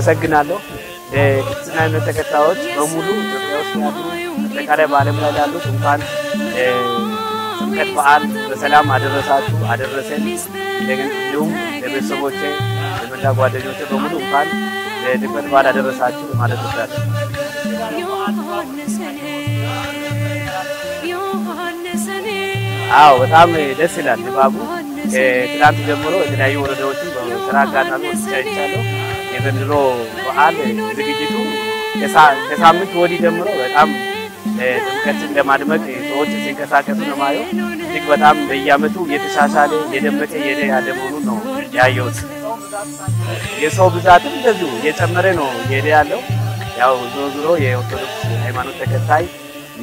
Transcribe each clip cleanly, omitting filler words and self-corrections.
አመሰግናለሁ። ክርስትና እምነት ተከታዮች በሙሉ ኢትዮጵያ ውስጥ ያሉ ተቃራይ ባለም ላይ ያሉት እንኳን ጥምቀት በዓል በሰላም አደረሳችሁ አደረሰን። እንዲሁም ለቤተሰቦቼ ለመላ ጓደኞቼ በሙሉ እንኳን ለጥምቀት በዓል አደረሳችሁ ማለት እወዳለሁ። አዎ በጣም ደስ ይላል ድባቡ። ትናንት ጀምሮ የተለያዩ ወረዳዎችን በስራ አጋጣሚ ወጥቻለሁ። የዘንድሮ በዓል ዝግጅቱ ከሳምንት ወዲህ ጀምሮ በጣም ጥምቀትን ለማድመቅ ሰዎች ሲንቀሳቀሱ ነው ማየው። እጅግ በጣም በየዓመቱ የተሻሻለ የደመቀ ያለ መሆኑን ነው ያየሁት። የሰው ብዛትም እንደዚሁ እየጨመረ ነው እየሄደ ያለው። ያው ዞሮ የኦርቶዶክስ ሃይማኖት ተከታይ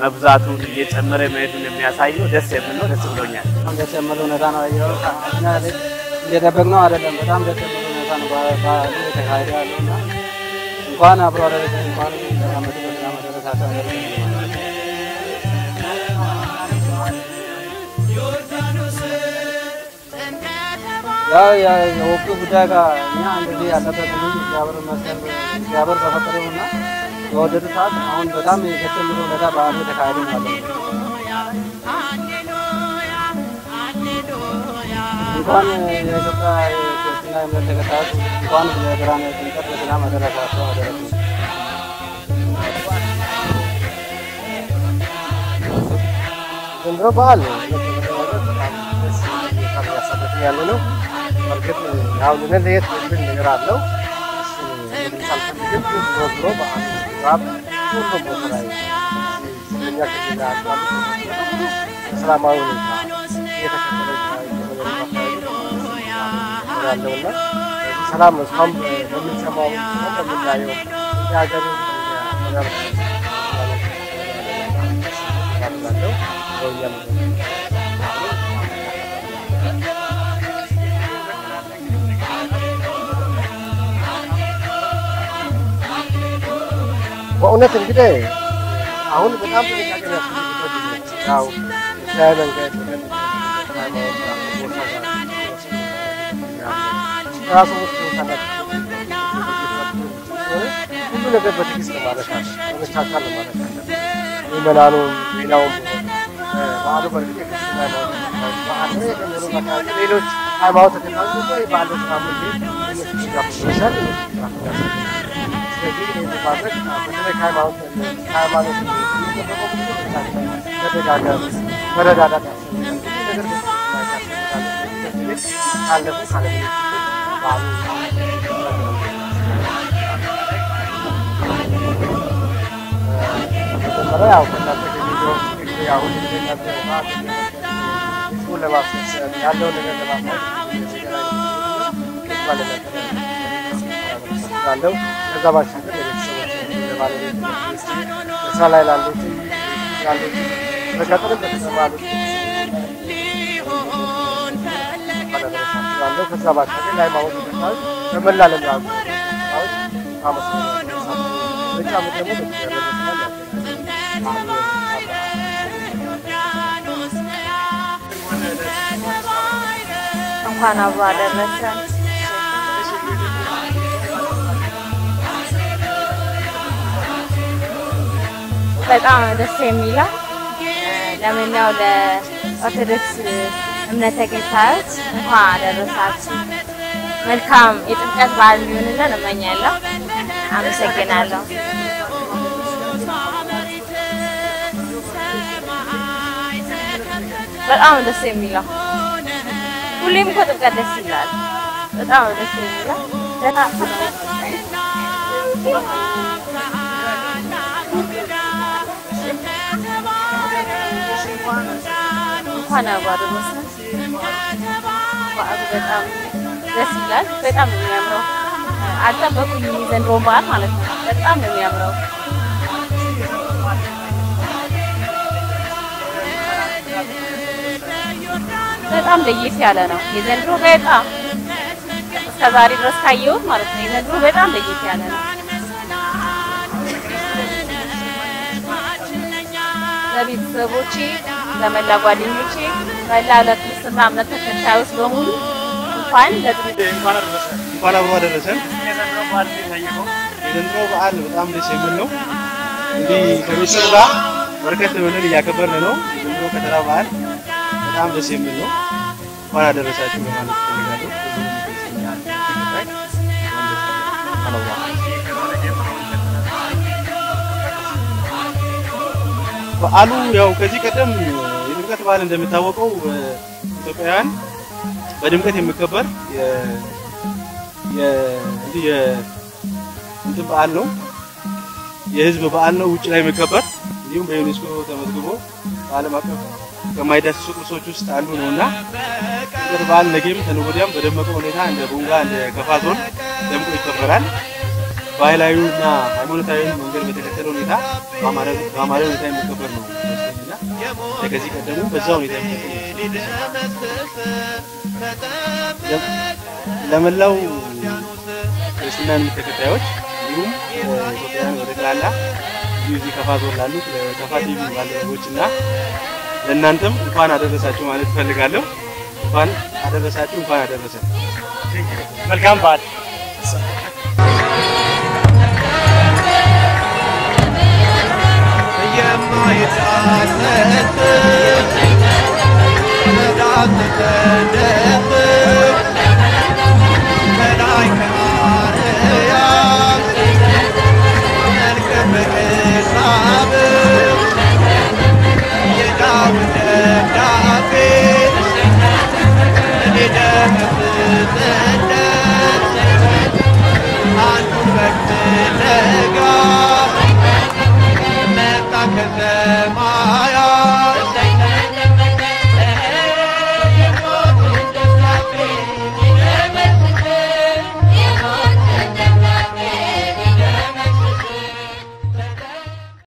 መብዛቱን እየጨመረ መሄዱን የሚያሳይ ነው። ደስ የሚል ነው። ደስ ብሎኛል። ደስ የሚል ሁኔታ ነው ያየው። እየጠበቅነው አይደለም። በጣም ደስ የሚል ሁኔታ ነው በዓሉ የተካሄደ ያለውና እንኳን አብሮ አደረሰን እንኳን ለዓመቱ በሰላም አደረሳችሁ። ያ የወቅቱ ጉዳይ ጋር እኛ እንደዚህ ያለበት ነው እግዚአብሔር በፈቀደውና በወደዱ ሰዓት አሁን በጣም የተጨመረ ሁኔታ በዓሉ የተካሄደ ነው። እንኳን የኢትዮጵያ ክርስትና እምነት ተከታዮች እንኳን ለብርሃነ ጥምቀት በሰላም አደረሳችሁ አደረሰን። ዘንድሮ በዓል ያለ ነው። በርግጥ ያው ለለየት የሚል ነገር አለው። ዞሮ በዓል ራብ ሁሉም ቦታ ላይ እኛ ከዚያ ሰላማዊ ሁኔታ እየተከተለ ያለውና ሰላም ነው። እስካሁን በምንሰማው በምናየው የሀገር ያለው በእውነት እንግዲህ አሁን በጣም ጥንቃቄ ያስፈልጋል። ያው መንገድ ራሱ ሁሉ ነገር በትዕግስት ማለት ነው። መቻቻል ማለት ነው። ምዕመናኑ ሌላውም በዓሉ በርግጥ የክርስትና ሌሎች ሃይማኖት ተከታዮች በዓሉ ሳሙሌ ይሻል ስለዚህ ለማድረግ በተለይ ሃይማኖት መደጋገፍ መረዳዳት ነገር ካለፈ በዓሉ ያው አሁን ለማስፈጸም ያለው ነገር ለማስፈጸም ከዛ ባሻገር ለቤተሰቦች ስራ ላይ ላሉት በቀጥታ በተሰማሩት ያለው ከዛ ባሻገር ለሃይማኖት ተከታዮች በመላለም ያሉ እንኳን አብሮ አደረሰን። በጣም ደስ የሚለው ለምንያው ለኦርቶዶክስ እምነት ተከታዮች እንኳን አደረሳችሁ። መልካም የጥምቀት በዓል ይሁንልን እመኛለሁ። አመሰግናለሁ። በጣም ደስ የሚለው ሁሌም እኮ ጥምቀት ደስ ይላል። በጣም ደስ የሚለው እንኳን አብሮ አደረሰን። በጣም ደስ ይላል። በጣም ነው የሚያምረው። አልጠበኩኝም ዘንድሮ በዓል ማለት ነው። በጣም ነው የሚያምረው። በጣም ለየት ያለ ነው የዘንድሮ በጣም እስከዛሬ ድረስ ካየሁት ማለት ነው። የዘንድሮ በጣም ለየት ያለ ነው። ለቤተሰቦቼ ለመላ ጓደኞቼ መላ ለክርስትና እምነት ተከታዮች በሙሉ እንኳን አብሮ አደረሰን። በዓል ታየው የዘንድሮ በዓል በጣም ደስ የሚል ነው። እንዲህ ከቤተሰብ ጋር በርከት ብለን እያከበርን ነው። የዘንድሮ ከተራ በዓል በጣም ደስ የሚል ነው። እንኳን አደረሳችሁ ለማለት ፈልጋለሁ። በዓሉ ያው ከዚህ ቀደም የድምቀት በዓል እንደሚታወቀው ኢትዮጵያውያን በድምቀት የሚከበር እንትን በዓል ነው። የህዝብ በዓል ነው። ውጭ ላይ የሚከበር እንዲሁም በዩኔስኮ ተመዝግቦ በዓለም አቀፍ ከማይዳሰሱ ቅርሶች ውስጥ አንዱ ነውና ጥር በዓል ነገም ተነጎዳም በደመቀ ሁኔታ እንደ ቡንጋ እንደ ከፋ ዞን ደምቆ ይከበራል። ባህላዊና ሃይማኖታዊ መንገድ በተከተለ ሁኔታ በአማራ ሁኔታ የሚከበር ነው እና ከዚህ ቀደሙ በዛው ሁኔታ ለመላው ክርስትና ተከታዮች እንዲሁም ኢትዮጵያውያን ወደላላ እዚህ ከፋ ዞን ላሉት ለከፋ ቲቪ ባለሙያዎችና ለእናንተም እንኳን አደረሳችሁ ማለት ፈልጋለሁ። እንኳን አደረሳችሁ፣ እንኳን አደረሰን። መልካም በዓል። የማይታሰብ